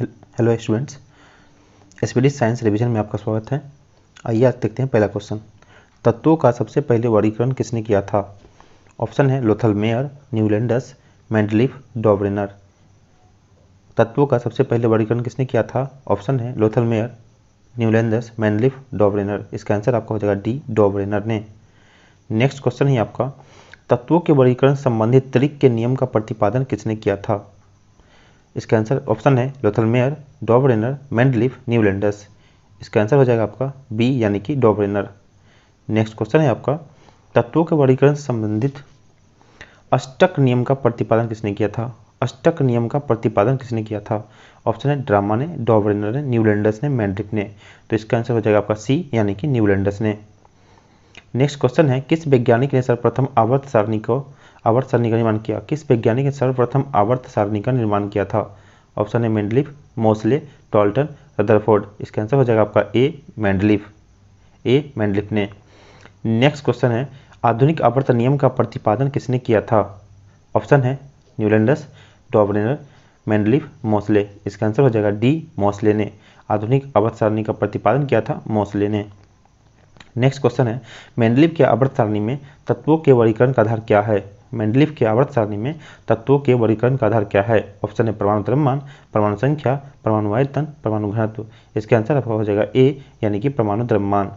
Hello students, SPD science revision में आपका स्वागत है। आइए आज देखते हैं पहला क्वेश्चन। तत्वों का सबसे पहले वर्गीकरण किसने किया था? ऑप्शन है लोथल-मेयर, न्यूलैंडस, मेंडलीफ, डॉबरेनर। तत्वों का सबसे पहले वर्गीकरण किसने किया था? ऑप्शन है लोथल-मेयर, न्यूलैंडस, मेंडलीफ, डॉबरेनर। इसका आंसर आपका हो जाएगा डी, डॉबरेनर ने। नेक्स्ट क्वेश्चन है आपका, तत्वों के वर्गीकरण संबंधित त्रिक के नियम का प्रतिपादन किसने किया था? इसका आंसर ऑप्शन है लोथल-मेयर, डॉबरेनर, मेंडलीफ, न्यूलैंडस। इसका आंसर हो जाएगा आपका बी यानी कि डॉबरेनर। नेक्स्ट क्वेश्चन है आपका, तत्वों के वर्गीकरण से संबंधित अष्टक नियम का प्रतिपादन किसने किया था? अष्टक नियम का प्रतिपादन किसने किया था? ऑप्शन है ड्रामा ने, डॉबरेनर ने, न्यूलैंडस ने, मेंडलीफ ने। तो इसका आंसर हो जाएगा आपका सी यानी कि न्यूलैंडस ने। नेक्स्ट क्वेश्चन है, किस वैज्ञानिक ने सर्वप्रथम आवर्त सारणी का निर्माण किया? किस वैज्ञानिक ने सर्वप्रथम आवर्त सारणी का निर्माण किया था? ऑप्शन है मेंडलीफ, मोसले, डाल्टन, रदरफोर्ड। इसका आंसर हो जाएगा आपका ए मेंडलीफ ने। नेक्स्ट क्वेश्चन है, आधुनिक आवर्त नियम का प्रतिपादन किसने किया था? ऑप्शन है न्यूलैंडस, डॉबरेनर, मेंडलीफ, मोसले। इसका आंसर हो जाएगा डी, मोसले ने। आधुनिक आवर्त सारणी का प्रतिपादन किया था मोसले ने। नेक्स्ट क्वेश्चन है, मेंडलीफ के आवर्त सारणी में तत्वों के वर्गीकरण का आधार क्या है? मेंडलीफ के आवर्त सारणी में तत्वों के वर्गीकरण का आधार क्या है? ऑप्शन है परमाणु द्रव्यमान, परमाणु संख्या, परमाणु आयतन, परमाणु घनत्व। इसका आंसर आपका हो जाएगा ए यानी कि परमाणु द्रव्यमान।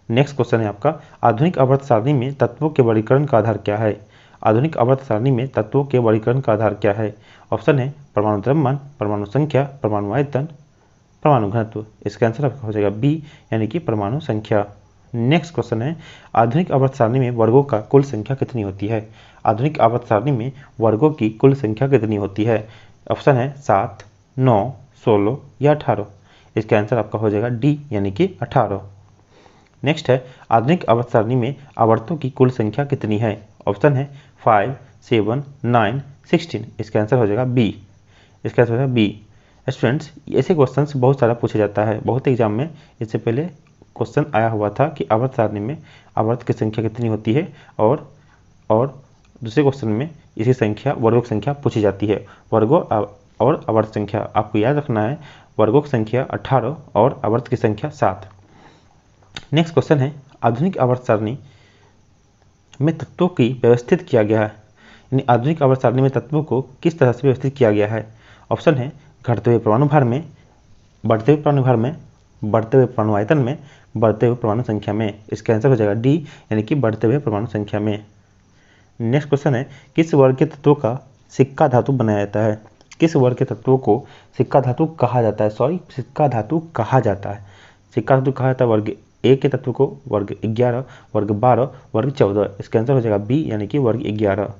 नेक्स्ट क्वेश्चन है आपका, आधुनिक आवर्त सारणी में तत्वों के वर्गीकरण का आधार क्या है? आधुनिक आवर्त सारणी में तत्वों के वर्गीकरण का आधार क्या है? ऑप्शन है परमाणु द्रव्यमान, परमाणु संख्या, परमाणु आयतन, परमाणु घनत्व। इसका आंसर आपका हो जाएगा बी यानी कि परमाणु संख्या। नेक्स्ट क्वेश्चन है, आधुनिक आवर्त सारणी में वर्गों का कुल संख्या कितनी होती है? आधुनिक आवर्त सारणी में वर्गों की कुल संख्या कितनी होती है? ऑप्शन है 7, 9, 16 या 18। इसका आंसर आपका हो जाएगा डी यानी कि 18। नेक्स्ट है, आधुनिक आवर्त सारणी में आवर्तों की कुल संख्या कितनी है? ऑप्शन है 5, 7, 9, 16। इसका आंसर हो जाएगा बी। इसका आंसर हो जाएगा बी। स्टूडेंट्स, ऐसे क्वेश्चंस बहुत सारा पूछा जाता है, बहुत एग्जाम में इससे पहले क्वेश्चन आया हुआ था कि आवर्त सारणी में आवर्त की संख्या कितनी होती है, और दूसरे क्वेश्चन में इसी संख्या वर्गों की संख्या पूछी जाती है। वर्गों और आवर्त संख्या आपको याद रखना है, वर्गों की संख्या 18 और आवर्त की संख्या 7। नेक्स्ट क्वेश्चन है, आधुनिक आवर्त सारणी में तत्वों की व्यवस्थित किया गया है, यानी आधुनिक आवर्त सारणी में तत्वों को किस तरह से व्यवस्थित किया गया है? ऑप्शन है घटते हुए परमाणु भार में, बढ़ते हुए परमाणु भार में, बढ़ते हुए परमाणु आयतन में, बढ़ते हुए परमाणु संख्या में। इसका आंसर हो जाएगा डी यानी कि बढ़ते हुए परमाणु संख्या में। नेक्स्ट क्वेश्चन है, किस वर्ग के तत्वों का सिक्का धातु बनाया जाता है? किस वर्ग के तत्वों को सिक्का धातु कहा जाता है? सिक्का धातु कहा जाता है। सिक्का धातु कहा जाता है वर्ग ए के तत्व को, वर्ग 11, वर्ग 12, वर्ग 14। इसका आंसर हो जाएगा बी यानी कि वर्ग 11।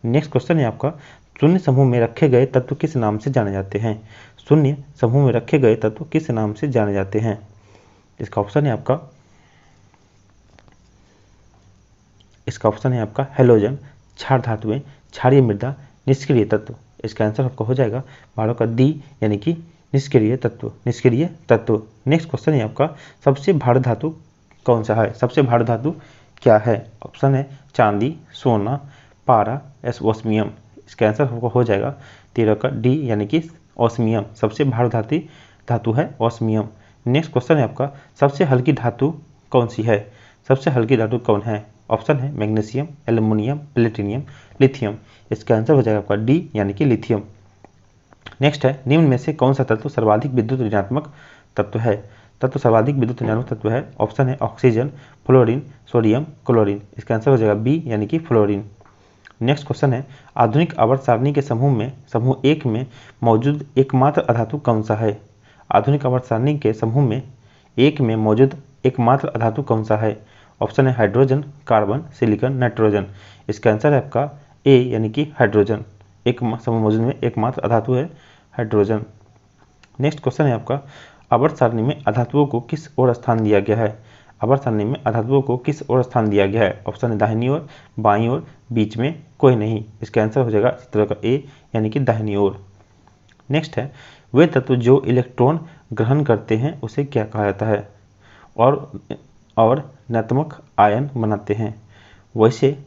नेक्स्ट क्वेश्चन है आपका, शून्य समूह में रखे गए तत्व किस नाम से जाने जाते हैं? शून्य समूह में रखे गए तत्व किस नाम से जाने जाते हैं? इसका ऑप्शन है आपका हैलोजन, क्षार धातुएं, क्षारीय मृदा, निष्क्रिय तत्व। इसका आंसर आपका हो जाएगा 12 का डी यानी कि निष्क्रिय तत्व। नेक्स्ट क्वेश्चन है आपका, सबसे भारी धातु कौन सा है? सबसे भारी धातु क्या है? ऑप्शन है चांदी, सोना, पारा, ओस्मियम। इसका आंसर आपको हो जाएगा 13 का डी यानी कि ओस्मियम। सबसे भारी धातु है ओस्मियम। नेक्स्ट क्वेश्चन है आपका, सबसे हल्की धातु कौन सी है? सबसे हल्की धातु कौन है? ऑप्शन है मैग्नीशियम, एल्युमिनियम, प्लेटिनियम, लिथियम। इसका आंसर हो जाएगा आपका डी यानी कि लिथियम। नेक्स्ट है, निम्न में से कौन सा तत्व सर्वाधिक विद्युत ऋणात्मक तत्व है? सर्वाधिक विद्युत ऋणात्मक तत्व है। ऑप्शन है ऑक्सीजन, फ्लोरीन, सोडियम, क्लोरीन। इसका आंसर हो जाएगा बी यानी कि फ्लोरीन। नेक्स्ट क्वेश्चन है, आधुनिक आवर्त सारणी के समूह 1 में मौजूद एकमात्र अधातु कौन सा है? आधुनिक आवर्त सारणी के समूह 1 में मौजूद एकमात्र अधातु कौन सा है? ऑप्शन है हाइड्रोजन, कार्बन, सिलिकॉन, नाइट्रोजन। इसका आंसर है आपका ए यानी कि हाइड्रोजन। एक समूह मौजूद में एकमात्र अधातु है हाइड्रोजन। नेक्स्ट क्वेश्चन है आपका, आवर्त सारणी में अधातुओं को किस ओर स्थान दिया गया है? आवर्त सारणी में अधातुओं को किस ओर स्थान दिया गया है? ऑप्शन है दाहिनी ओर, बाईं ओर, बीच में कोई नहीं। इसका आंसर हो जाएगा चित्र का ए यानी कि दाहिनी ओर। नेक्स्ट है, वे तत्व जो इलेक्ट्रॉन ग्रहण करते हैं उसे क्या कहा जाता है और ऋणात्मक आयन बनाते हैं? वैसे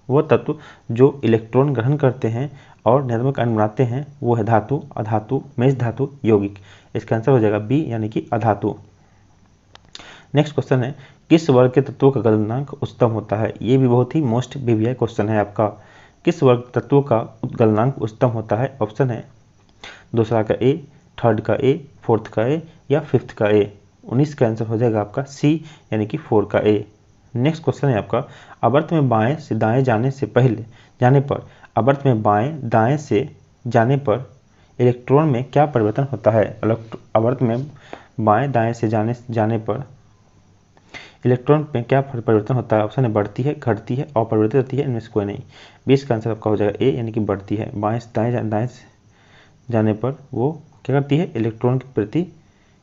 वो तत्व जो इलेक्ट्रॉन ग्रहण करते हैं और ऋणात्मक आयन बनाते हैं वो है धातु, अधातु, मेष धातु, यौगिक। इसका आंसर हो जाएगा बी यानी कि अधातु। नेक्स्ट क्वेश्चन है किस वर्ग के तत्वों का गलनांक उच्चतम होता है। ये भी बहुत ही मोस्ट वीवीआई क्वेश्चन है आपका। किस वर्ग तत्वों का गलनांक उच्चतम होता है। ऑप्शन है दूसरा का ए, थर्ड का ए, फोर्थ का ए या फिफ्थ का ए। 19 का आंसर हो जाएगा आपका सी यानी कि 4 का ए। नेक्स्ट क्वेश्चन है आपका आवर्त में बाएं से दाएं जाने पर आवर्त में बाएं दाएं से जाने पर इलेक्ट्रॉन में क्या परिवर्तन होता है। आवर्त में बाएं दाएं से जाने पर इलेक्ट्रॉन में क्या परिवर्तन होता है। ऑप्शन है बढ़ती है, घटती है, अपरिवर्तित रहती है, इनमें से कोई नहीं। 20 का आंसर आपका हो जाएगा ए यानी कि बढ़ती है। बाएं से दाएं से जाने पर वो क्या करती है, इलेक्ट्रॉन के प्रति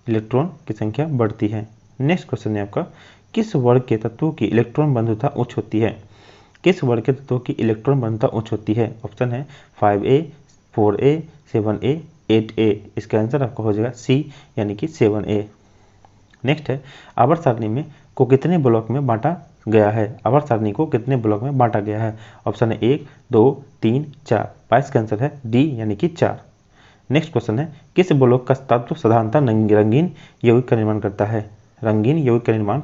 इलेक्ट्रॉन की संख्या बढ़ती है। नेक्स्ट क्वेश्चन है आपका किस वर्ग के तत्वों की इलेक्ट्रॉन बंधुता उच्च होती है। किस वर्ग के तत्वों की इलेक्ट्रॉन बंधुता उच्च होती है। ऑप्शन है 5a, 4a, 7a, 8a। इसका आंसर आपका हो जाएगा सी यानी कि 7a। नेक्स्ट है आवर्त सारणी में को कितने ब्लॉक में बांटा गया है। आवर्त सारणी को कितने ब्लॉक में बांटा गया है। ऑप्शन है 1, 2, 3, 4। 22 का आंसर है डी यानी कि 4। नेक्स्ट क्वेश्चन है किस ब्लॉक का तत्व साधारणतः रंगीन यौगिक का निर्माण करता है। रंगीन यौगिक का निर्माण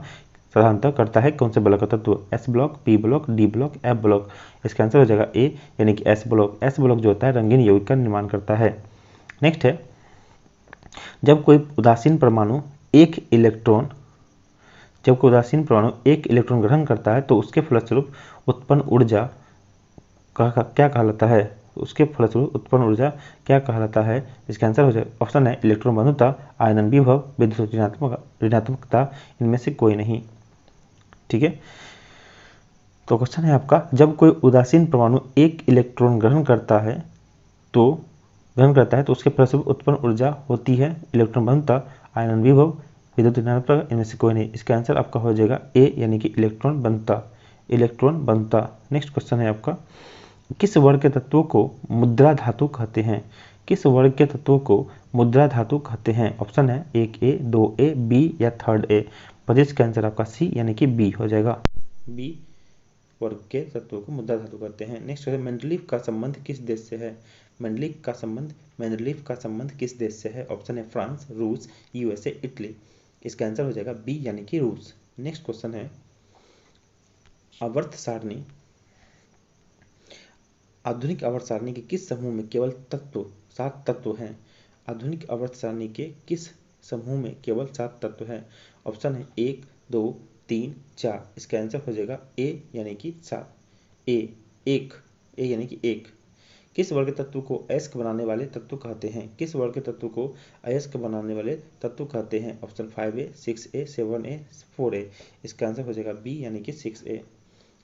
साधारणतः करता है कौन से ब्लॉक का तत्व। S block, P block, D block, F block. इसका आंसर हो जाएगा ए यानी कि एस ब्लॉक। एस ब्लॉक जो होता है रंगीन यौगिक का निर्माण करता है। नेक्स्ट है जब कोई उदासीन परमाणु एक इलेक्ट्रॉन ग्रहण करता है तो उसके फलस्वरूप उत्पन्न ऊर्जा क्या कहलाता है। उसके फलस्वरूप उत्पन्न ऊर्जा क्या कहलाता है। इसका आंसर हो जाएगा ऑप्शन है इलेक्ट्रॉन बंधुता, आयनन विभव, विद्युत ऋणात्मकता, इनमें से कोई नहीं। ठीक है, तो क्वेश्चन है आपका जब कोई उदासीन परमाणु एक इलेक्ट्रॉन ग्रहण करता है तो उसके फलस्वरूप उत्पन्न ऊर्जा होती है इलेक्ट्रॉन बंधुता, आयनन विभव, विद्युत ऋणात्मकता, इनमें से कोई नहीं। इसका आंसर आपका हो जाएगा ए यानी कि इलेक्ट्रॉन बंधुता। नेक्स्ट क्वेश्चन है आपका किस वर्ग के तत्वों को मुद्रा धातु कहते हैं। किस वर्ग के तत्वों को मुद्रा धातु कहते हैं। ऑप्शन है 1a, 2a, बी या थर्ड ए। 25 का आंसर आपका सी यानी कि बी हो जाएगा। बी वर्ग के तत्वों को मुद्रा धातु कहते हैं। नेक्स्ट है मेंडलीफ का संबंध किस देश से है। मेंडलीफ का संबंध किस देश से है। ऑप्शन है फ्रांस, रूस, यूएसए, इटली। इसका आंसर हो जाएगा बी यानी कि रूस। नेक्स्ट क्वेश्चन है आधुनिक आवर्त सारणी के किस समूह में केवल 7 तत्व हैं। आधुनिक आवर्त सारणी के किस समूह में केवल 7 तत्व हैं। ऑप्शन है 1, 2, 3, 4। इसका आंसर हो जाएगा ए यानी कि 7। ए यानी कि 1। किस वर्ग के तत्व को अयस्क बनाने वाले तत्व कहते हैं। किस वर्ग के तत्व को अयस्क बनाने वाले तत्व कहते हैं। Option 5a, 6a, 7a, 4a। इसका आंसर हो जाएगा बी यानी कि 6a।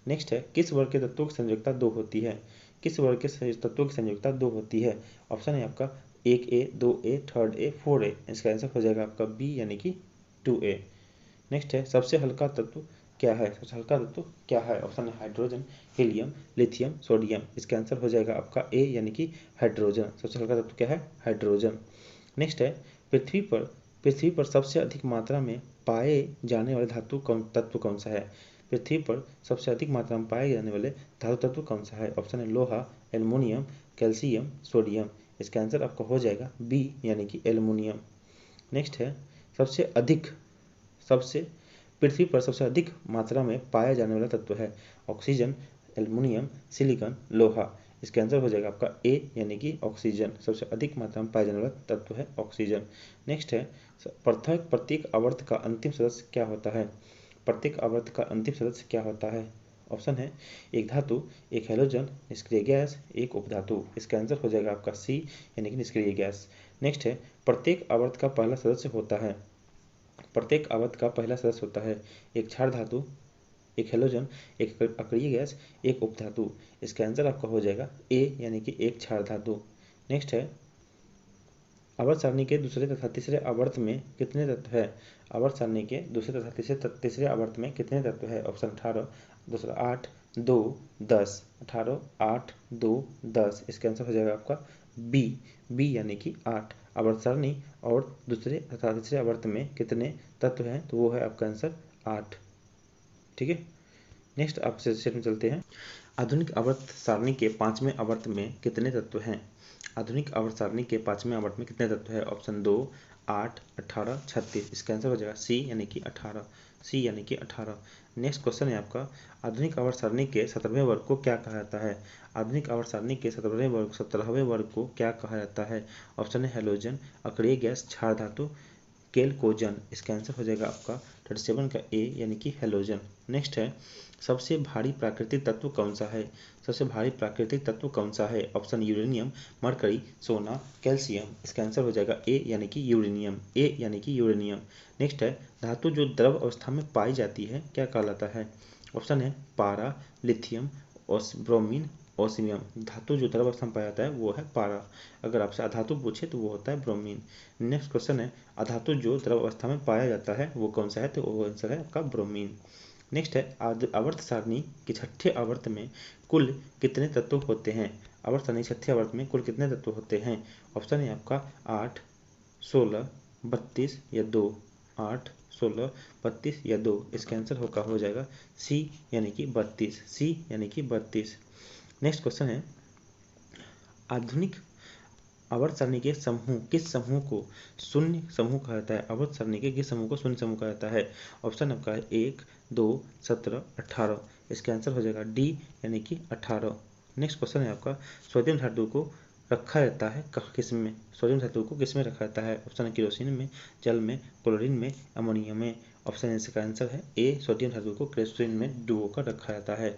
नेक्स्ट है किस वर्ग के तत्वों की संयोजकता 2 होती है। किस वर्ग के तत्वों की संयोजकता 2 होती है। ऑप्शन है आपका 1a, 2a, third A, 4a। इसका आंसर हो जाएगा आपका बी यानी कि 2a। नेक्स्ट है सबसे हल्का तत्व क्या है। सबसे हल्का तत्व क्या है। ऑप्शन है हाइड्रोजन, हीलियम, लिथियम, सोडियम। इसका आंसर हो जाएगा आपका ए यानी कि हाइड्रोजन। सबसे हल्का तत्व क्या है, हाइड्रोजन। नेक्स्ट है पृथ्वी पर सबसे अधिक मात्रा में पाए जाने वाले तत्व कौन सा है। पृथ्वी पर सबसे अधिक मात्रा में पाए जाने वाले धातु तत्व कौन सा है। ऑप्शन है लोहा, एल्युमिनियम, कैल्शियम, सोडियम। इसका आंसर आपका हो जाएगा बी यानी कि एल्युमिनियम। नेक्स्ट है पृथ्वी पर सबसे अधिक मात्रा में पाया जाने वाला तत्व है। ऑक्सीजन, एल्युमिनियम, सिलिकॉन, लोहा। इसका आंसर हो जाएगा आपका ए यानी कि ऑक्सीजन। सबसे अधिक मात्रा में पाया जाने वाला तत्व है ऑक्सीजन। नेक्स्ट है प्रत्येक आवर्त का अंतिम सदस्य क्या होता है। प्रत्येक आवर्त का अंतिम सदस्य क्या होता है। ऑप्शन है एक धातु, एक हैलोजन, निष्क्रिय गैस, एक उपधातु। इसका आंसर हो जाएगा आपका सी यानी कि निष्क्रिय गैस। नेक्स्ट है प्रत्येक आवर्त का पहला सदस्य होता है। प्रत्येक आवर्त का पहला सदस्य होता है एक क्षार धातु, एक हैलोजन, एक अक्रिय गैस, एक उपधातु। इसका आंसर आपका हो जाएगा ए यानी कि एक क्षार धातु। नेक्स्ट है आवर्त सारणी के दूसरे तथा तीसरे आवर्त में कितने तत्व है। आवर्त सारणी के दूसरे तथा तीसरे आवर्त में कितने तत्व है। ऑप्शन 18, दूसरा 8, 2, 10। 18, 8, 2, 10। इसका आंसर हो जाएगा आपका बी यानी कि 8। आवर्त सारणी और दूसरे तथा तीसरे आवर्त में कितने तत्व हैं, तो वो है आपका आंसर 8। ठीक है, नेक्स्ट आप सेट में चलते हैं। आधुनिक आवर्त सारणी के पांचवें आवर्त में कितने तत्व हैं? आधुनिक आवर्त सारणी के पांचवें आवर्त में कितने तत्व हैं? ऑप्शन 2, 8, 18, 36। इसका आंसर हो जाएगा सी यानी कि 18। सी यानी कि 18। नेक्स्ट क्वेश्चन है आपका, आधुनिक आवर्त सारणी के 17वें वर्ग को क्या कहा जाता है? आधुनिक आवर्त सारणी के 17वें वर्ग को क्या कहा जाता है? ऑप्शन है हेलोजन, अक्रिय गैस, क्षार धातु, केल्कोजन। इसका आंसर हो जाएगा आपका 37 का ए यानी कि हेलोजन। नेक्स्ट है, सबसे भारी प्राकृतिक तत्व कौन सा है? सबसे भारी प्राकृतिक तत्व कौन सा है? ऑप्शन यूरेनियम, मरकरी, सोना, कैल्शियम। इसका आंसर हो जाएगा ए यानी कि यूरेनियम। ए यानी कि यूरेनियम। नेक्स्ट है, धातु जो द्रव अवस्था में पाई जाती है क्या कहलाता है? ऑप्शन है पारा, लिथियम, ब्रोमीन, ओस्मियम। धातु जो द्रव अवस्था में पाया जाता है वो है पारा। अगर आपसे अधातु पूछे तो वो होता है ब्रोमीन। नेक्स्ट क्वेश्चन है, अधातु जो द्रव अवस्था में पाया जाता है वो कौन सा है? तो वो आंसर है आपका ब्रोमीन। नेक्स्ट है, आवर्त सारणी के छठे आवर्त में कुल कितने तत्व होते हैं? आवर्त सारणी छठे आवर्त में कुल कितने तत्व होते हैं? ऑप्शन है आपका 8, 16, 32 या 2। 8, 16, 32 या 2। इसका आंसर हो जाएगा सी यानी कि 32। सी यानी कि 32। नेक्स्ट क्वेश्चन है, आधुनिक आवर्त सारणी के समूह किस समूह को शून्य समूह कहा जाता है? आवर्त सारणी के किस समूह को शून्य समूह कहा जाता है? ऑप्शन आपका है 1, 2, 17, 18। इसका आंसर हो जाएगा डी यानी कि 18। नेक्स्ट क्वेश्चन है आपका, सोडियम धातु को रखा जाता है किस में? सोडियम धातु को किस में रखा जाता है? ऑप्शन है केरोसिन में, जल में, क्लोरीन में, अमोनिया में। ऑप्शन इसका आंसर है ए, सोडियम धातु को केरोसिन में डुबो कर रखा जाता है।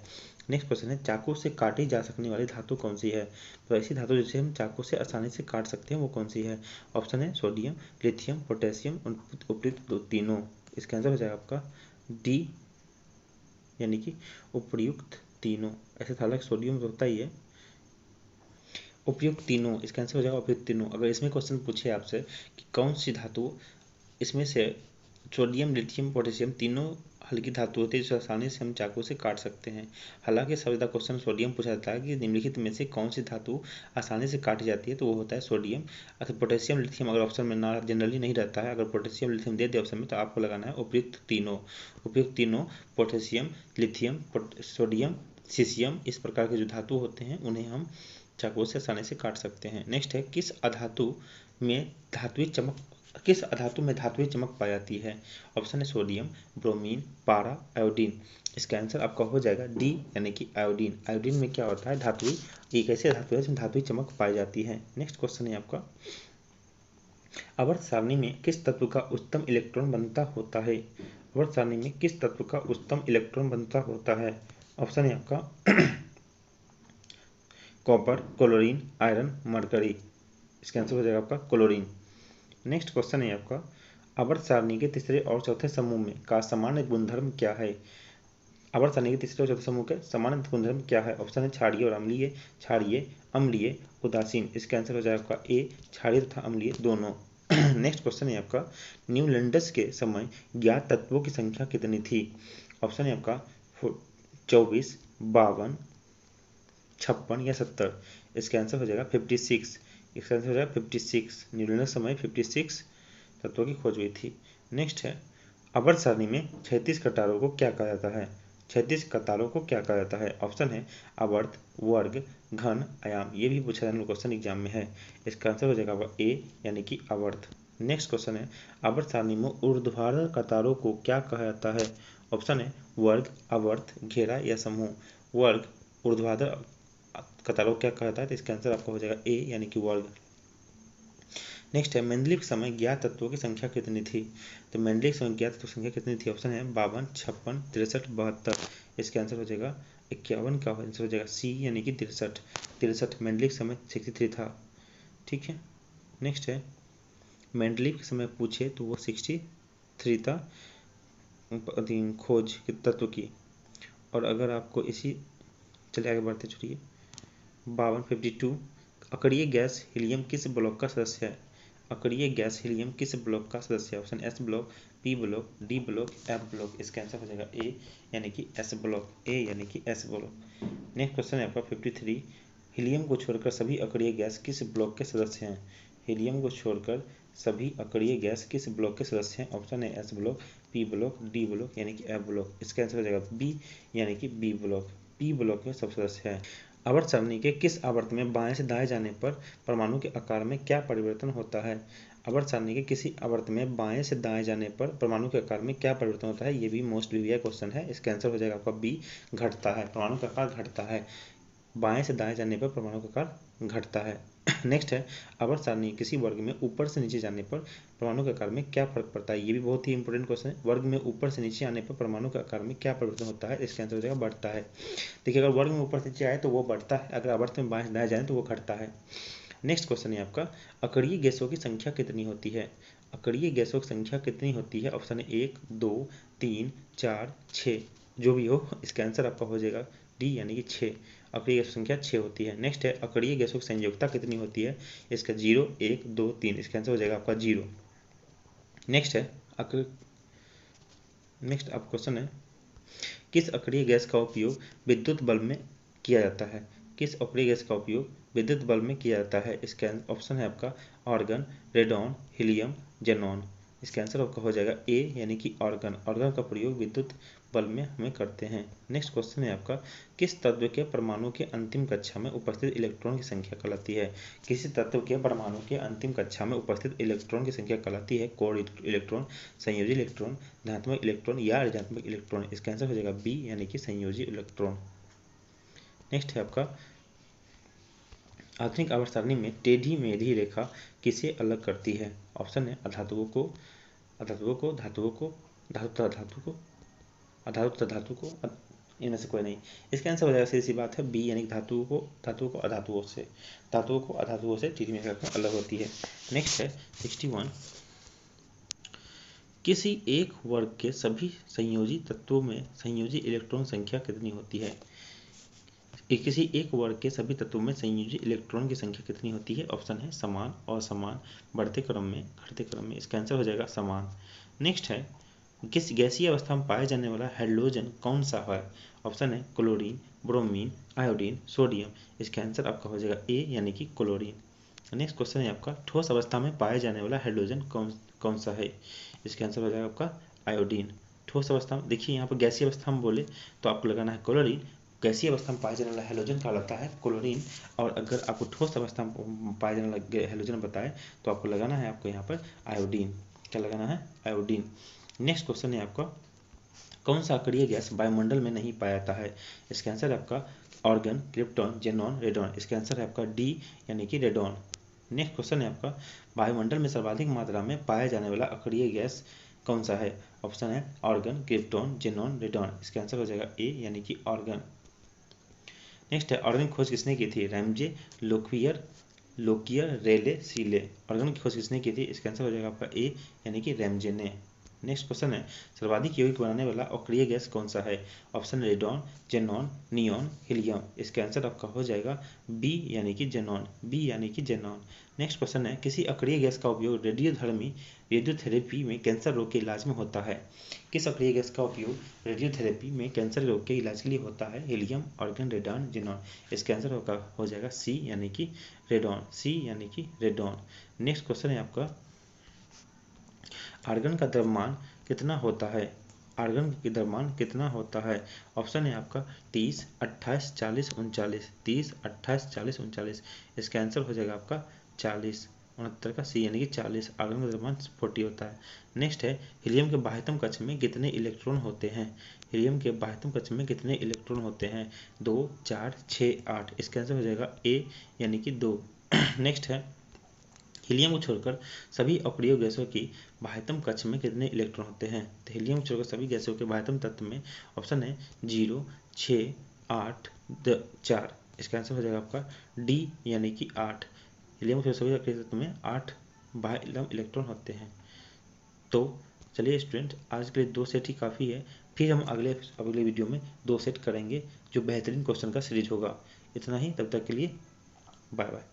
नेक्स्ट क्वेश्चन है, चाकू से काटी जा सकने वाली धातु कौन सी है? तो ऐसी धातु जिसे हम चाकू से आसानी से काट सकते हैं वो कौन सी है? ऑप्शन है सोडियम, लिथियम, पोटेशियम, उपयुक्त तीनों। इसका आंसर हो जाएगा आपका डी यानी कि उपयुक्त तीनों। ऐसे था, हालांकि सोडियम तो होता ही है। उपयुक्त तीनों, इसका आंसर हो जाएगा उपयुक्त तीनों। अगर इसमें क्वेश्चन पूछे आपसे कि कौन सी धातु इसमें से सोडियम, लिथियम, पोटेशियम तीनों हल्की धातु होती है जो आसानी से हम चाकू से काट सकते हैं। हालांकि सबसे क्वेश्चन सोडियम पूछा जाता है कि निम्नलिखित में से कौन सी धातु आसानी से काटी जाती है, तो वो होता है सोडियम। अगर पोटेशियम, लिथियम अगर ऑप्शन में ना जनरली नहीं रहता है, अगर पोटेशियम, लिथियम दे दे ऑप्शन में, तो आपको लगाना है उपयुक्त तीनों। उपयुक्त तीनों पोटेशियम, लिथियम, सोडियम, सीसियम, इस प्रकार के जो धातु होते हैं उन्हें हम चाकू से आसानी से काट सकते हैं। नेक्स्ट है, किस अधातु में धातुई चमक पाई जाती है? ऑप्शन है सोडियम, ब्रोमीन, पारा, आयोडीन। इसका आंसर आपका हो जाएगा डी यानी कि आयोडीन। आयोडीन में क्या होता है? धातुई, एक ऐसी धातु है जिसमें धातुई चमक पाई जाती है। नेक्स्ट क्वेश्चन है आपका, आवर्त सारणी में किस तत्व का उच्चतम इलेक्ट्रॉन बनता होता है? आवर्त सारणी में किस तत्व का उच्चतम इलेक्ट्रॉन बनता होता है? ऑप्शन है आपका कॉपर, क्लोरीन, आयरन, मरकरी। इसका आंसर हो जाएगा आपका क्लोरीन। नेक्स्ट क्वेश्चन है आपका, आवर्त सारणी के तीसरे और चौथे समूह में का सामान्य गुणधर्म क्या है? आवर्त सारणी के तीसरे और चौथे समूह के सामान्य गुणधर्म क्या है? ऑप्शन है क्षारीय और अम्लीय, क्षारीय, अम्लीय, उदासीन। इसका आंसर हो जाएगा आपका ए, क्षारीय तथा अम्लीय दोनों। नेक्स्ट क्वेश्चन है आपका, न्यूलैंडस के समय ज्ञात तत्वों की संख्या कितनी थी? ऑप्शन है आपका 24, 52, 56 या 70। इसका आंसर हो जाएगा 56। इसका आंसर हो जाएगा 56। न्यूलैंडस समय 56 तत्वों की खोज हुई थी। नेक्स्ट है, आवर्त सारणी में 36 कतारों को क्या कहा जाता है? 36 कतारों को क्या कहा जाता है? ऑप्शन है आवर्त, वर्ग, घन, आयाम। ये भी पूछा जाने वाला क्वेश्चन एग्जाम में है। इसका आंसर हो जाएगा ए यानी कि आवर्त। नेक्स्ट क्वेश्चन है, आवर्त सारणी में ऊर्ध्वाधर कतारों को क्या कहा जाता है? ऑप्शन है वर्ग, आवर्त, घेरा या समूह। वर्ग, ऊर्ध्वाधर कतारों को क्या कहा जाता है? तो इसका आंसर आपका हो जाएगा ए यानी कि वर्ग। नेक्स्ट है, मेंडलीव समय ज्ञात तत्वों की संख्या कितनी थी? तो मेंडलीव समय ज्ञात तत्वों की संख्या कितनी थी? ऑप्शन है 52, 56, 63, 72। इसका आंसर हो जाएगा 51 का आंसर हो जाएगा सी यानी कि 63। 63 मेंडलीव समय 63 था। ठीक है। नेक्स्ट है, मेंडलीव के समय पूछे तो वो 63 था खोज तत्व की। और अगर आपको इसी, चलिए आगे बढ़ते चलिए। 52, 52, अक्रिय गैस हीलियम किस ब्लॉक का सदस्य है? अक्रिय गैस हीलियम किस ब्लॉक का सदस्य है? Option S block, P block, D block, F block. इसका आंसर हो जाएगा ए यानी कि एस ब्लॉक। ए यानी कि एस ब्लॉक। नेक्स्ट क्वेश्चन है आपका 53, हीलियम को छोड़कर सभी अक्रिय गैस किस ब्लॉक के सदस्य हैं? हीलियम को छोड़कर सभी अक्रिय गैस किस ब्लॉक के सदस्य हैं? ऑप्शन है S block, P block, D block यानी कि एफ ब्लॉक। इसका आंसर हो जाएगा बी यानी कि बी ब्लॉक। पी ब्लॉक में सब सदस्य हैं। आवर्त सारणी के किस आवर्त में बाएं से दाएं जाने पर परमाणु के आकार में क्या परिवर्तन होता है? आवर्त सारणी के किसी आवर्त में बाएं से दाएं जाने पर परमाणु के आकार में क्या परिवर्तन होता है? ये भी मोस्ट प्रीवियस क्वेश्चन है। इसका आंसर हो जाएगा आपका बी, घटता है। परमाणु का आकार घटता है। बाएं से दाएं जाने पर परमाणु का आकार घटता है। नेक्स्ट है, आवर्त सारणी किसी वर्ग में ऊपर से नीचे जाने पर परमाणु के आकार में क्या फर्क पड़ता है? ये भी बहुत ही इंपॉर्टेंट क्वेश्चन है। वर्ग में ऊपर से नीचे आने पर परमाणु के आकार में क्या परिवर्तन होता है? इसका आंसर हो जाएगा बढ़ता है। देखिए, अगर वर्ग में ऊपर से नीचे आए तो वो बढ़ता है, अगर आवर्त में बाएं से दाएं जाए तो वो घटता है। नेक्स्ट क्वेश्चन है आपका, अकड़ीय गैसों की संख्या कितनी होती है? अकड़ीय गैसों की संख्या कितनी होती है? ऑप्शन है 1, 2, 3, 4, 6। जो भी हो, इसका आंसर आपका हो जाएगा डी, यानी कि 6। अकड़ीय गैसों की संख्या 6 होती है। नेक्स्ट है, अकड़ीय गैसों की संयोजकता कितनी होती है? इसका 0, 1, 2, 3। इसका आंसर हो जाएगा आपका 0। नेक्स्ट है नेक्स्ट आप क्वेश्चन है, किस अक्रिय गैस का उपयोग विद्युत बल्ब में किया जाता है? किस अक्रिय गैस का उपयोग विद्युत बल्ब में किया जाता है? इसका ऑप्शन है आपका आर्गन, रेडॉन, हीलियम, जेनॉन। इसका आंसर आपका हो जाएगा ए, यानी कि आर्गन। आर्गन का प्रयोग विद्युत बल्ब में हमें करते हैं। नेक्स्ट क्वेश्चन है आपका, किस तत्व के परमाणु के अंतिम कक्षा में उपस्थित इलेक्ट्रॉन की संख्या कहलाती है? किसी तत्व के परमाणु के अंतिम कक्षा में उपस्थित इलेक्ट्रॉन की संख्या कहलाती है कोर इलेक्ट्रॉन, संयोजी इलेक्ट्रॉन, धनात्मक इलेक्ट्रॉन या ऋणात्मक इलेक्ट्रॉन। इसका आंसर हो जाएगा बी, यानी कि संयोजी इलेक्ट्रॉन। नेक्स्ट है आपका, आधुनिक आवर्त सारणी में टेढ़ी मेढ़ी रेखा किसे अलग करती है? ऑप्शन है अधातुओं को, धातुओं को, अधातु धातु को, इनमें से कोई नहीं। इसका आंसर हो जाएगा सीधी सी बात है बी, यानी धातुओं को अधातुओं से, धातुओं को अधातुओं से टेढ़ी मेढ़ी रेखा अलग होती है। नेक्स्ट है 61, किसी एक वर्ग के सभी संयोजी तत्वों में संयोजी इलेक्ट्रॉन संख्या कितनी होती है? किसी एक वर्ग के सभी तत्वों में संयोजी इलेक्ट्रॉन की संख्या कितनी होती है? ऑप्शन है समान, असमान, बढ़ते क्रम में, घटते क्रम में। इसका आंसर हो जाएगा समान। नेक्स्ट है, किस गैसीय अवस्था में पाया जाने वाला हाइड्रोजन कौन सा है? ऑप्शन है क्लोरीन, ब्रोमीन, आयोडीन, सोडियम। इसका आंसर आपका हो जाएगा ए, यानी कि क्लोरीन। नेक्स्ट क्वेश्चन है आपका, ठोस अवस्था में पाया जाने वाला हाइड्रोजन कौन सा है? इसका आंसर हो जाएगा आपका आयोडीन। ठोस अवस्था में, देखिए यहाँ पर गैसीय अवस्था में बोले तो आपको लगाना है क्लोरीन, गैसीय अवस्था में पाया जाने वाला हाइड्रोजन कहलाता है क्लोरीन, और अगर आपको ठोस अवस्था में पाया जाने वाला हाइड्रोजन बताए तो आपको लगाना है आपको यहाँ पर आयोडीन। क्या लगाना है? आयोडीन। नेक्स्ट क्वेश्चन है आपका, कौन सा अक्रिय गैस वायुमंडल में नहीं पाया जाता है? इसका आंसर है आपका ऑर्गन, क्रिप्टॉन, जेनॉन, रेडॉन। इसका आंसर है आपका डी, यानी कि रेडॉन। नेक्स्ट क्वेश्चन है आपका, वायुमंडल में सर्वाधिक मात्रा में पाया जाने वाला अक्रिय गैस कौन सा है? ऑप्शन है ऑर्गन, क्रिप्टॉन, जेनॉन, रेडॉन। इसका आंसर हो जाएगा ए, यानी कि ऑर्गन। नेक्स्ट है, ऑर्गन की खोज किसने की थी? रैमजे, लोकियर, रेले, सीले। ऑर्गन की खोज किसने की थी? इसका आंसर हो जाएगा आपका ए, यानी कि रैमजे ने। नेक्स्ट क्वेश्चन है, सर्वाधिक यौगिक बनाने वाला अक्रिय गैस कौन सा है? Option radon, xenon, neon, helium. इसका आंसर आपका हो जाएगा बी, यानी कि जेनॉन। बी, यानी कि जेनॉन। नेक्स्ट क्वेश्चन है, किसी अक्रिय गैस का उपयोग रेडियोधर्मी रेडियोथेरेपी में कैंसर रोग के इलाज में होता है? किस अक्रिय गैस का उपयोग रेडियोथेरेपी में कैंसर रोग के इलाज के लिए होता है? Helium, organ, radon, xenon. इसका आंसर हो जाएगा सी, यानी कि रेडॉन। सी, यानी कि रेडॉन। नेक्स्ट क्वेश्चन है आपका, आर्गन का द्रव्यमान कितना होता है? आर्गन की द्रव्यमान कितना होता है? ऑप्शन है आपका 30, 28, 40, 39। 30, 28, 40, 39। इसका आंसर हो जाएगा आपका 40, 69 का सी, यानी कि 40। आर्गन का द्रव्यमान 40 होता है। नेक्स्ट है, हीलियम के बाह्यतम कक्ष में कितने इलेक्ट्रॉन होते हैं? हीलियम के बाह्यतम कक्ष में कितने इलेक्ट्रॉन होते हैं? 2, 4, 6, 8। इसका आंसर हो जाएगा ए, यानी कि 2। नेक्स्ट है, हीलियम को छोड़कर सभी अक्रिय गैसों की बाह्यतम कक्ष में कितने इलेक्ट्रॉन होते हैं? तो हीलियम को छोड़कर सभी गैसों के बाह्यतम तत्व में ऑप्शन है 0, 6, 8, 4। इसका आंसर हो जाएगा आपका डी, यानी कि 8। हीलियम को छोड़कर सभी अक्रिय तत्व में 8 बाह्य इलेक्ट्रॉन होते हैं। तो चलिए स्टूडेंट, आज के लिए 2 सेट ही काफ़ी है। फिर हम अगले वीडियो में 2 सेट करेंगे जो बेहतरीन क्वेश्चन का सीरीज होगा। इतना ही, तब तक के लिए बाय बाय।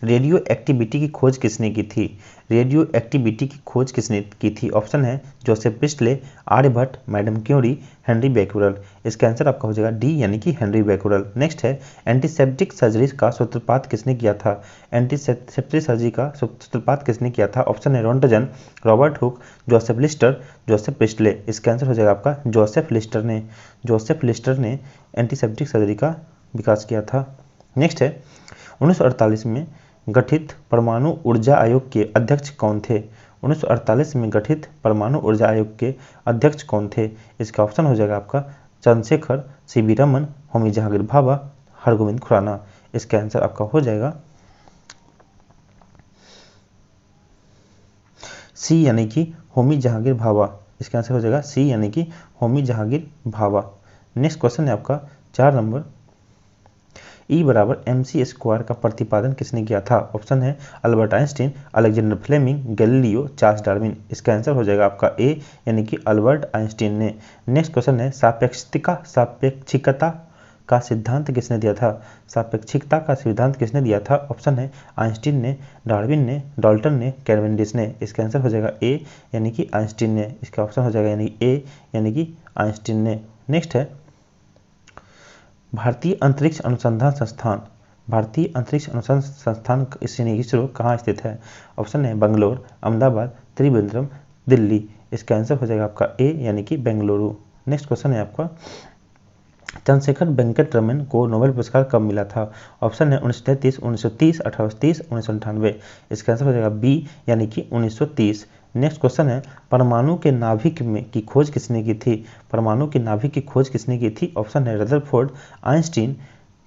रेडियो एक्टिविटी की खोज किसने की थी? रेडियो एक्टिविटी की खोज किसने की थी? ऑप्शन है Joseph Priestley, Aryabhatta, madam Curie, Henri Becquerel. इसका आंसर आपका हो जाएगा डी यानी कि हेनरी बैक्यूरेल। नेक्स्ट है एंटीसेप्टिक सर्जरी का सूत्रपात किसने किया था? एंटीसेप्टिक सर्जरी का सूत्रपात किसने किया था? ऑप्शन है Roentgen, Robert Hooke, Joseph Lister, Joseph Priestley. इसका आंसर हो जाएगा आपका जोसेफ लिस्टर ने। जोसेफ लिस्टर ने एंटीसेप्टिक सर्जरी का विकास किया था। नेक्स्ट है 1948 में गठित परमाणु ऊर्जा आयोग के अध्यक्ष कौन थे? 1948 में गठित परमाणु ऊर्जा आयोग के अध्यक्ष कौन थे? इसका ऑप्शन हो जाएगा आपका चंद्रशेखर, सीवी रमन, होमी जहांगीर भाभा, हरगोविंद खुराना। इसका आंसर आपका हो जाएगा सी यानी कि होमी जहांगीर भाभा। इसका आंसर हो जाएगा सी यानी कि होमी जहांगीर भाभा। नेक्स्ट क्वेश्चन है आपका 4 नंबर, E बराबर mc² का प्रतिपादन किसने किया था? ऑप्शन है Albert Einstein, Alexander Fleming, Galileo, Charles Darwin. इसका आंसर हो जाएगा आपका ए यानी कि अल्बर्ट आइंस्टीन ने। नेक्स्ट क्वेश्चन है सापेक्षिकता का सिद्धांत किसने दिया था? सापेक्षिकता का सिद्धांत किसने दिया था? ऑप्शन है आइंस्टीन ने, डार्विन ने, डाल्टन ने, कैवेंडिश ने। इसका आंसर हो जाएगा ए यानी कि आइंस्टीन ने। इसका ऑप्शन हो जाएगा यानी ए यानी कि आइंस्टीन ने। नेक्स्ट है भारतीय अंतरिक्ष अनुसंधान संस्थान, भारतीय अंतरिक्ष अनुसंधान संस्थान इसरो कहाँ स्थित है? ऑप्शन है बंगलोर, अहमदाबाद, त्रिवेंद्रम, दिल्ली। इसका आंसर हो जाएगा आपका ए यानी कि बेंगलुरु। नेक्स्ट क्वेश्चन है आपका चंद्रशेखर वेंकट रमन को नोबेल पुरस्कार कब मिला था? ऑप्शन है 1933, 1930, 1830, 1998। इसका आंसर हो जाएगा बी यानी कि 1930। नेक्स्ट क्वेश्चन है परमाणु के नाभिक में की खोज किसने की थी? परमाणु के नाभिक की खोज किसने की थी? ऑप्शन है रदरफोर्ड, आइंस्टीन,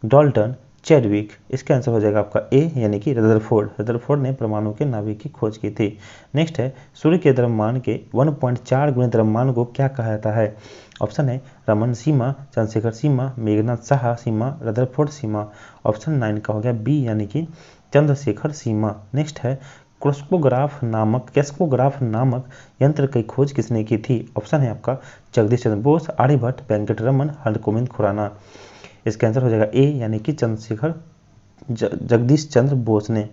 डाल्टन, चैडविक। इसका आंसर हो जाएगा आपका ए यानी कि रदरफोर्ड। रदरफोर्ड ने परमाणु के नाभिक की खोज की थी। नेक्स्ट है सूर्य के द्रव्यमान के 1.4 गुने द्रव्यमान को क्या कहा जाता है? ऑप्शन है रमन सीमा, चंद्रशेखर सीमा, मेघनाथ साहा सीमा, रदरफोर्ड सीमा। ऑप्शन 9 का हो गया बी यानी कि चंद्रशेखर सीमा। नेक्स्ट है कैस्कोग्राफ नामक यंत्र की खोज किसने की थी? ऑप्शन है आपका जगदीश चंद्र बोस, आर्यभट्ट, वेंकट रमन, हरगोविंद खुराना। इसका आंसर हो जाएगा ए यानी कि जगदीश चंद्र बोस ने।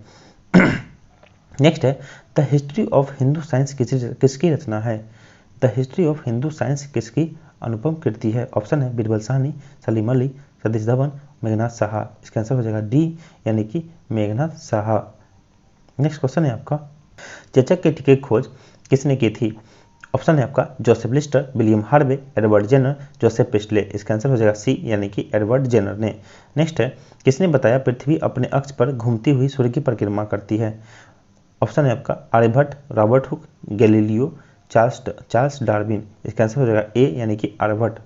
नेक्स्ट है the history of Hindu science किसकी रचना है? The history of Hindu science किसकी अनुपम कृति है? ऑप्शन है बीरबल साहनी, सलीम अली, सतीश धवन, मेघनाथ साहा। इसका आंसर हो जाएगा डी यानी कि मेघनाथ साहा। नेक्स्ट क्वेश्चन है आपका चेचक के टीके की खोज किसने की थी? ऑप्शन है आपका Joseph Lister, William Harvey, Edward Jenner, Joseph Priestley. इसका आंसर हो जाएगा सी यानी कि एडवर्ड जेनर ने। नेक्स्ट है किसने बताया पृथ्वी अपने अक्ष पर घूमती हुई सूर्य की परिक्रमा करती है? ऑप्शन है आपका Aryabhatta, Robert Hooke, Galileo, Charles Darwin. इसका आंसर हो जाएगा ए यानी कि आर्यभट्ट,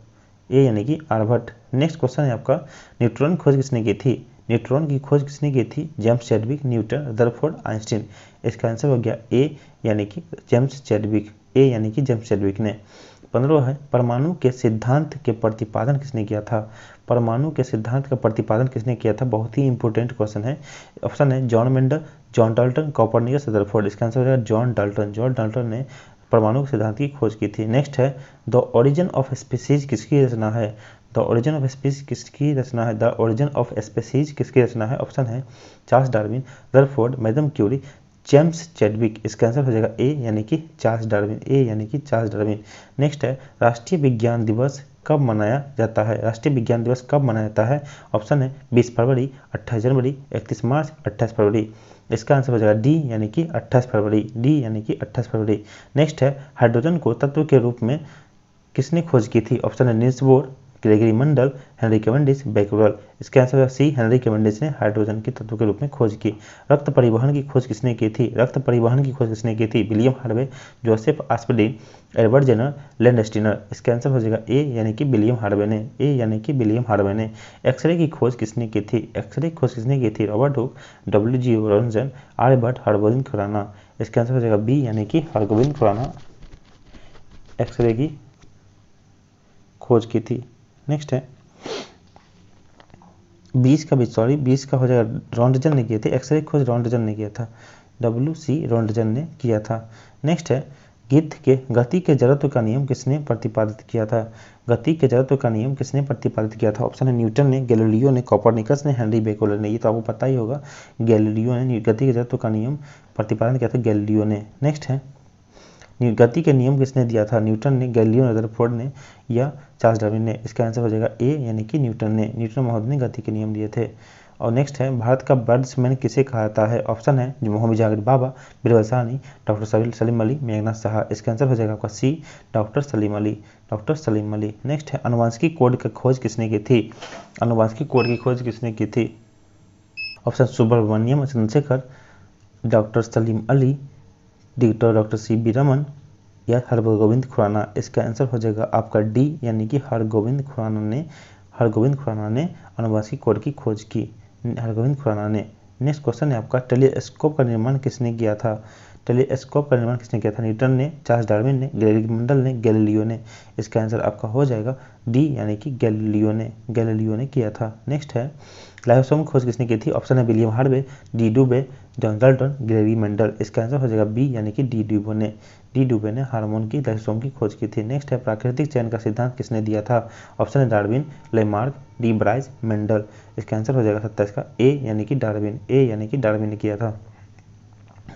ए यानी कि आर्यभट्ट। नेक्स्ट क्वेश्चन है आपका न्यूट्रॉन खोज किसने की थी? न्यूट्रॉन की खोज किसने की थी? James Chadwick, Newton, Rutherford, Einstein. इसका आंसर हो गया ए यानी कि जेम्स चैडविक, ए यानी कि जेम्स चैडविक ने। 15 है परमाणु के सिद्धांत के प्रतिपादन किसने किया था? परमाणु के सिद्धांत का प्रतिपादन किसने किया था? बहुत ही इंपॉर्टेंट क्वेश्चन है। ऑप्शन है John Mendel, John Dalton, Copernicus, Rutherford. इसका आंसर हो जाएगा जॉन डाल्टन। जॉन डाल्टन ने परमाणु के सिद्धांत की खोज की थी। नेक्स्ट है द ओरिजिन ऑफ स्पीसीज किसकी रचना है? द ओरिजिन ऑफ स्पीसीज किसकी रचना है? द ओरिजिन ऑफ स्पीसीज किसकी रचना है? ऑप्शन है Charles Darwin, Rutherford, madam Curie, James Chadwick. इसका आंसर हो जाएगा ए यानी कि चार्ल्स डार्विन, ए यानी कि चार्ल्स डार्विन। नेक्स्ट है राष्ट्रीय विज्ञान दिवस कब मनाया जाता है? राष्ट्रीय विज्ञान दिवस कब मनाया जाता है? ऑप्शन है 20 फरवरी, 28 जनवरी, 31 मार्च, 28 फरवरी। इसका आंसर हो जाएगा डी यानी कि 28 फरवरी, डी यानी कि 28 फरवरी। नेक्स्ट है हाइड्रोजन को तत्व के रूप में किसने खोज की थी? ऑप्शन है नील्स बोर, ग्रेगरी मंडल, हेनरी कैवेंडिश, बैक्यूरेल। इसका आंसर है सी हेनरी कैवेंडिश ने हाइड्रोजन के तत्व के रूप में खोज की। रक्त परिवहन की खोज किसने की थी? रक्त परिवहन की खोज किसने की थी? William Harvey, Joseph Aspdin, Edward Jenner, Landsteiner. इसका आंसर हो जाएगा ए यानी कि विलियम हार्वे ने, ए यानी कि विलियम हार्वे ने। एक्सरे की खोज किसने की थी? एक्सरे की खोज किसने की थी? Robert Hooke, W G. Roentgen, Aryabhata, Hargobind Khorana. इसका आंसर हो जाएगा बी यानी कि हरगोविंद खुराना एक्सरे की खोज की थी। नेक्स्ट है 20 का हो जाएगा रोन्टजन ने किया था। एक्सरे खोज रोन्टजन ने किया था, डब्ल्यू.सी. रोन्टजन ने किया था। नेक्स्ट है गति के जड़त्व का नियम किसने प्रतिपादित किया था? गति के जड़त्व का नियम किसने प्रतिपादित किया था? ऑप्शन है न्यूटन ने, गैलीलियो ने, कोपरनिकस ने, हेनरी बेकेलर ने। ये तो आपको पता ही होगा, गैलीलियो ने गति के जड़त्व का नियम प्रतिपादन किया था, गैलीलियो ने। नेक्स्ट है, गति के नियम किसने दिया था? न्यूटन ने, गैलीलियो, रदरफोर्ड ने या चार्ल्स डार्विन ने। इसका आंसर हो जाएगा ए यानी कि न्यूटन ने। न्यूटन महोदय ने गति के नियम दिए थे। और नेक्स्ट है, भारत का बर्ड्समैन किसे कहा जाता है? ऑप्शन है मोहम्मद जहांगीर बाबा, बीरबल साहनी, डॉक्टर सलीम अली, मेघनाथ साहा। इसका आंसर हो जाएगा आपका C, doctor Salim Ali, doctor Salim Ali. Next है, अनुवांशिकी कोड की खोज किसने की थी? अनुवांशिकी कोड की खोज किसने की थी? Option Subramanyan Chandrasekhar, doctor Salim Ali, doctor C B. Raman या हरगोविंद खुराना। इसका आंसर हो जाएगा आपका डी यानी कि हरगोविंद खुराना ने अनुवांशिकी कोड की खोज की, हरगोविंद खुराना ने। नेक्स्ट क्वेश्चन है आपका, टेलीस्कोप का निर्माण किसने किया था? टेलीस्कोप का निर्माण किसने किया था? न्यूटन ने, चार्ल्स डार्विन ने, ग्रेग मेंडल ने, गैलीलियो ने। इसका आंसर आपका हो जाएगा डी यानी कि गैलीलियो ने किया था। नेक्स्ट है, लाइसोसोम की खोज किसने की थी? ऑप्शन है विलियम हार्वे, डी डुबे, जॉन डाल्टन, ग्रेग मेंडल। इसका आंसर हो जाएगा बी यानी कि डी डुबे ने हार्मोन की, लाइसोसोम की खोज की थी। नेक्स्ट है, प्राकृतिक चयन का सिद्धांत किसने दिया था? ऑप्शन है Darwin, Lamarck, D Bryce, Mendel. इसका आंसर हो जाएगा 27 का ए यानी कि डार्विन ने किया था।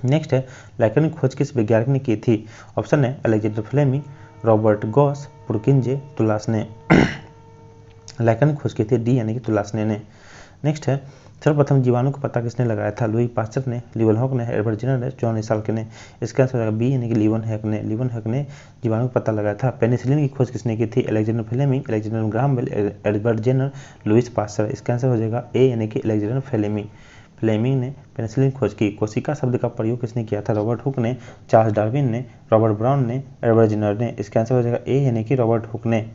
नेक्स्ट है, लाइकेन की खोज किस वैज्ञानिक ने की थी? ऑप्शन है Alexander Fleming, Robert Goss, Purkinje, Tulasne. Lichen की खोज की थी डी यानी कि तुलासने ने। नेक्स्ट है, सर्वप्रथम जीवाणु का पता किसने लगाया था? लुई पास्चर ने, लीवनहॉक ने, एडवर्ड जेनर ने, जॉन इसाल्के ने। इसका आंसर हो जाएगा बी यानी कि लीवनहॉक ने जीवाणु का पता लगाया था। पेनिसिलिन की खोज किसने की थी? Alexander Fleming, Alexander Graham Bell, Edward Jenner, Louis Pasteur. इसका आंसर हो जाएगा ए यानी कि अलेक्जेंडर फ्लेमिंग ने पेनिसिलिन खोज की। कोशिका शब्द का प्रयोग किसने किया था? रॉबर्ट हुक ने, चार्ल्स डार्विन ने, रॉबर्ट ब्राउन ने, एडवर्ड जेनर ने। इसका आंसर हो जाएगा ए यानी कि रॉबर्ट हुक ने।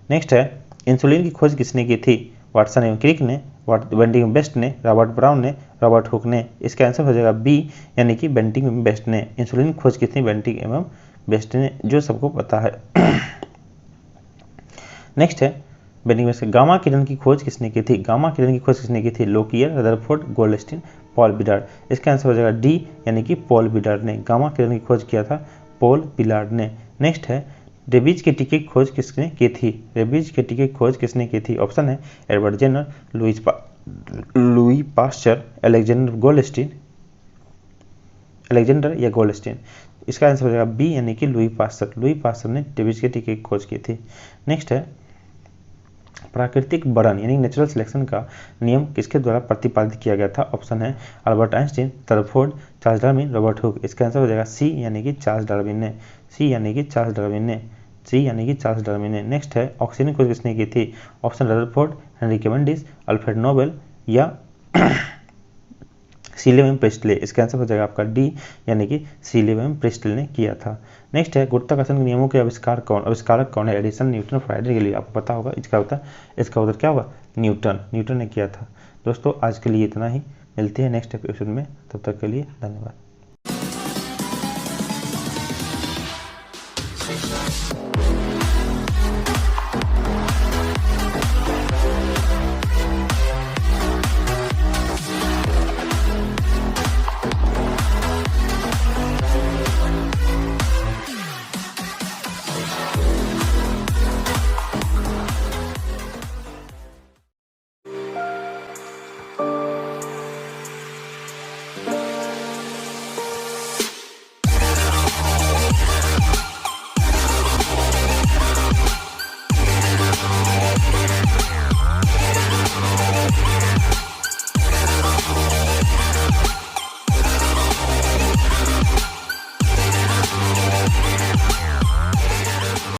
नेक्स्ट है, इंसुलिन की खोज किसने की थी? वाटसन एवं क्रिक ने, बेंटिंग बेस्ट ने, रॉबर्ट ब्राउन ने, रॉबर्ट हुक ने। इसका आंसर हो जाएगा बी यानी कि बेंटिंग एवं बेस्ट ने। इंसुलिन खोज किसने? बेंटिंग एवं बेस्ट ने, जो सबको पता है। नेक्स्ट है, बेंटिंग बेस्ट। गामा किरण की खोज किसने की थी? लोकियर, रदरफोर्ड, गोल्डस्टीन, पॉल बिडार्ड। इसका आंसर हो जाएगा डी यानी कि पॉल बिडार्ड ने। गामा किरण की खोज किया था पॉल बिडार्ड ने। नेक्स्ट है, रेबीज के टीके की खोज किसने की थी? ऑप्शन है Edward Jenner, Louis Pasteur, Alexander या गोल्डस्टीन। इसका आंसर हो जाएगा बी यानी कि लुई पास्चर ने रेबीज के टीके की खोज की थी। नेक्स्ट है, प्राकृतिक बढ़न यानी नेचुरल सिलेक्शन का नियम किसके द्वारा प्रतिपादित किया गया था? ऑप्शन है Albert Einstein, Rutherford, Charles Darwin, Robert Hooke. इसका आंसर हो जाएगा सी यानी कि चार्ल्स डार्विन ने। नेक्स्ट है, ऑक्सीजन खोज किसने की थी? Option Rutherford, Henry Cavendish, Alfred Nobel या सीलियम प्रिस्टले। इसका आंसर हो जाएगा आपका डी यानी कि सीलियम प्रिस्टले ने किया था। नेक्स्ट है, गुरुत्वाकर्षण के नियमों के आविष्कारक कौन है? Edison, Newton, Faraday. के लिए आपको पता होगा इसका उत्तर क्या होगा? न्यूटन ने किया था। दोस्तों आज के लिए इतना ही, मिलते हैं नेक्स्ट एपिसोड में, तब तक के लिए धन्यवाद।